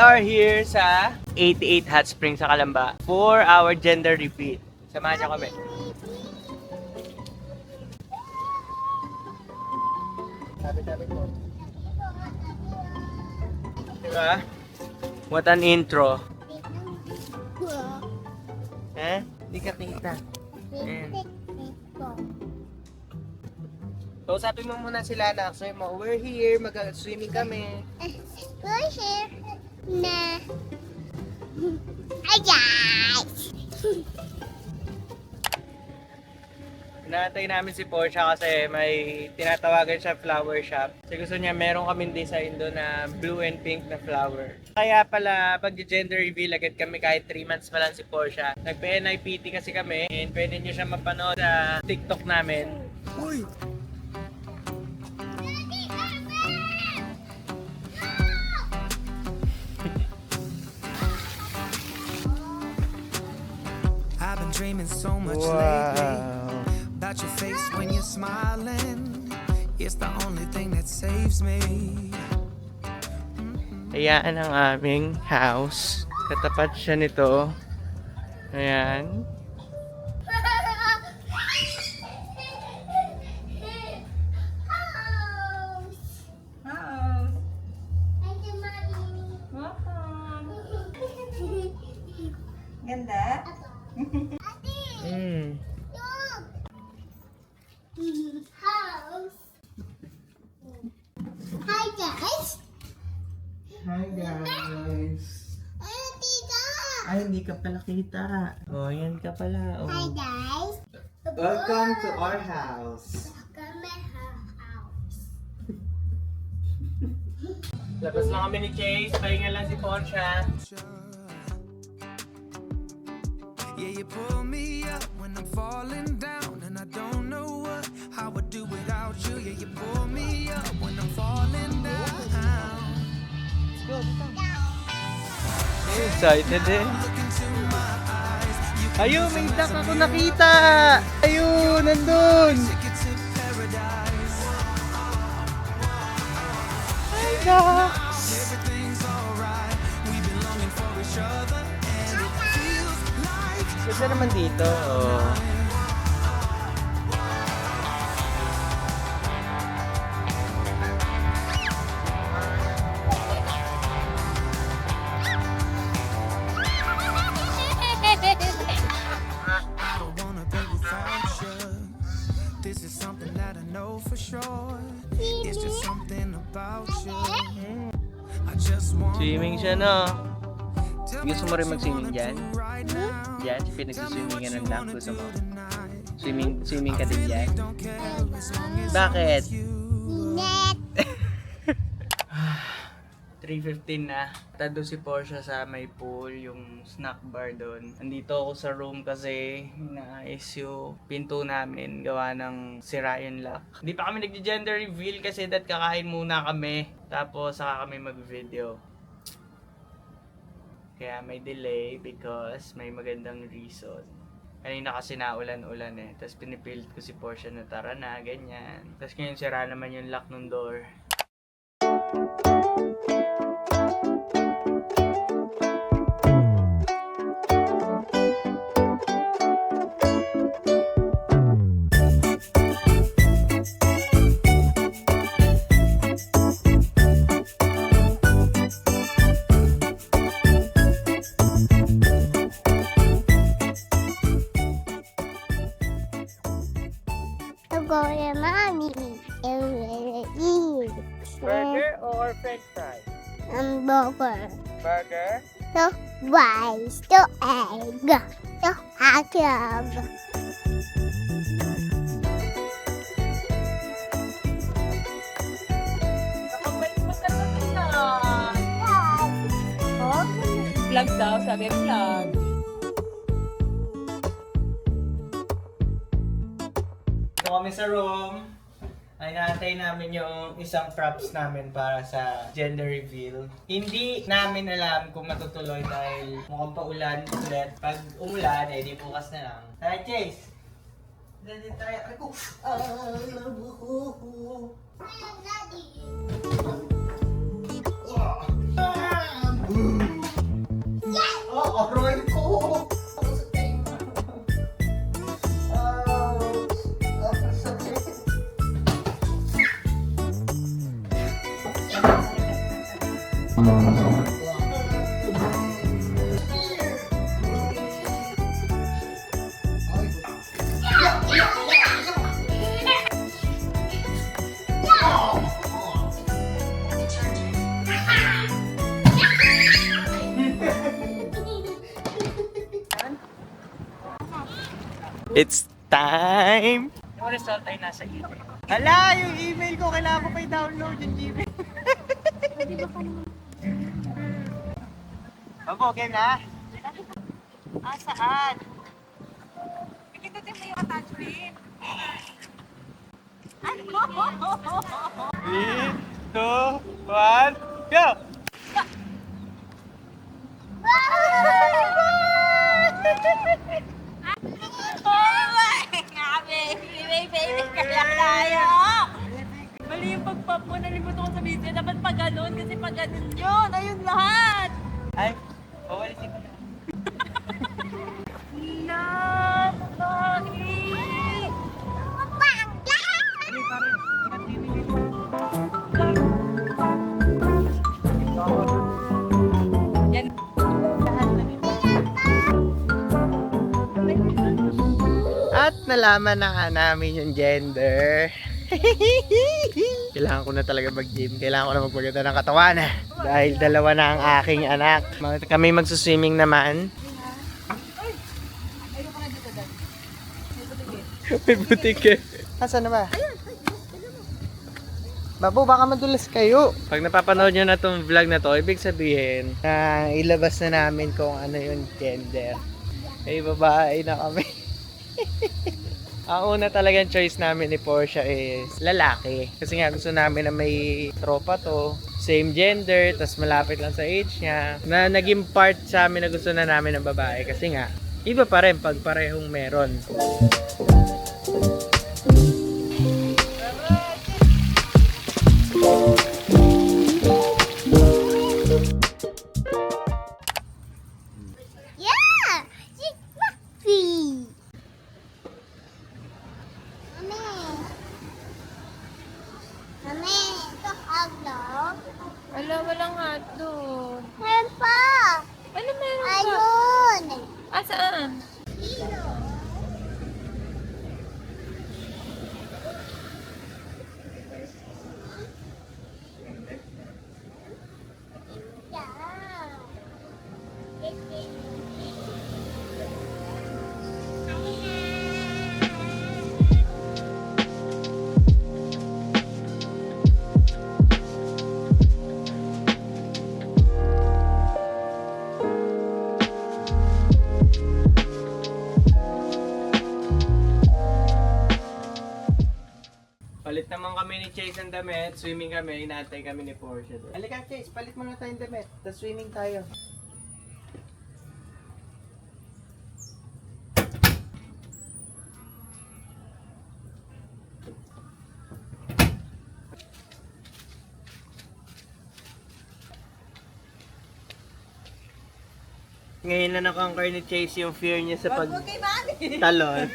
are here sa 88 Hot Springs sa Calamba for our gender reveal. Samahan niyo kami. Sabi ko. Diba? What an intro. Eh? Hindi ka kita. So, sabi mo muna sila na, so mo, we're here, mag-swimming kami. We're here na. Hi guys! Inaantay namin si Porsche kasi may tinatawagan siya flower shop. Kasi gusto niya meron kaming design doon na blue and pink na flower. Kaya pala pag gender reveal agad kami kahit 3 months pa lang si Porsche. Nagpa-NIPT kasi kami and pwede niyo siya mapanood sa TikTok namin. Uy! I've been dreaming so much lately about your face when you're smiling. It's the only thing that saves me. Ayan ang aming house. Katapat siya nito. Ayan. Ganda? Mm. House. Hi guys! Hi guys! Ano tita? Ay, hindi ka pala kita. Oh, yan ka pala. Oh. Hi guys! Welcome to our house. Welcome my house. Labas lang kami ni Chase. Pahinga lang si Porsche. Yeah, you pull me up when I'm falling down, and I don't know how I do without you. Yeah, you pull me up when I'm falling down. Excited eh. Ayun, may duck ako nakita! Ayun, nandun! Ticket to paradise. Hi, ducks! Everything's alright. We've been longing for each other, and it feels like Ganda naman dito. Oh. I don't wanna be without you. This is something that I know for sure. It's just something about you. I just want Swimming siya, no? Tell Gusto me mo rin what you mag-swimming wanna dyan? do right now. Diyan, si pinagsiswimmingan ng duck. Gusto mo? Swimming ka din dyan? Don't care as long as Bakit? Net. 3:15 na. Tado si Porsche sa may pool, yung snack bar doon. Andito ako sa room kasi inaayos yung pinto namin. Gawa ng sira yung lock. Hindi pa kami nag-gender reveal kasi kakain muna kami. Tapos saka kami mag-video. Kaya may delay because may magandang reason. Kanina kasi naulan-ulan eh. Tapos pinipilit ko si Porsche na tara na, ganyan. Tapos ngayon sira naman yung lock ng door. To go to mommy. Burger or french fries? Burger. Burger? To rice. To egg. To hot dog. Nakabait mo talaga na. Oh, vlog daw, sabi vlog. Ito kami sa room. Ay naantay namin yung isang props namin para sa gender reveal. Hindi namin alam kung matutuloy dahil mukhang paulan ulit. Pag umulan, eh di bukas na lang. Tara, Chase! Dali tayo. Ay ko! Daddy. It's time! Yung result ay nasa email. Hala! Yung email ko, kailangan ko pa i-download yung Gmail. Opo, game na? Saan? Pindutin mo yung attachment. 3, 2, 1, go! Baby, kaya tayo. Mali yung pag-pop mo, nalimutan ko sa video. Dapat pag ganun, kasi pag ganun yun. Ayun lahat. Ay, bawalisin ko na. Napahi! Yan. At nalaman na nga namin yung gender. Kailangan ko na talaga mag-gym. Kailangan ko na magpaganda ng katawan. Dahil dalawa na ang aking anak. Kami magsuswimming naman. May butik eh. Asan na ba? Babu, baka madulas kayo. Pag napapanood nyo na tong vlog na to, ibig sabihin na ilabas na namin kung ano yung gender. Ay, babae na kami. Ang una talagang choice namin ni Portia is lalaki. Kasi nga gusto namin na may tropa to, same gender, tas malapit lang sa age niya. Na naging part sa amin na gusto na namin ng babae. Kasi nga, iba pa rin pag parehong meron. Yeah! She's fluffy! Mami, ito hotdog. Wala, walang hotdog. Meron pa! Ano meron ka? Ayun! Saan? Palit naman kami ni Chase ang damit. Swimming kami. Inaantay kami ni Portia. Halika Chase, palit muna tayong damit. Tapos swimming tayo. Ngayon na na-conquer ni Chase yung fear niya sa pag-talon.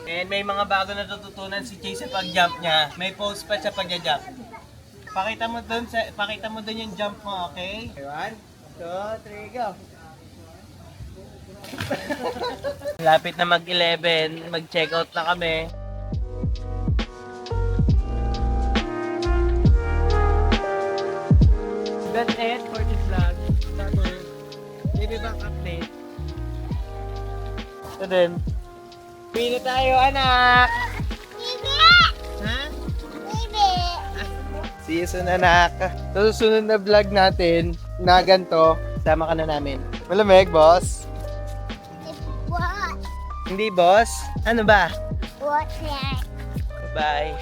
And may mga bago na natutunan si Chase sa pag-jump niya. May pose pa sa pag-jump. Pakita mo doon yung jump mo, okay? 1, 2, 3, go! Lapit na mag-11, mag-check out na kami. That's it for this vlog. Maybe back update. So then, uwi na tayo, anak! Bibi! Ha? Bibi! See you soon, anak. Sa susunod na vlog natin, na ganito, sama ka na namin. Malamig, boss? What? Hindi, boss? Ano ba? What's that? Bye.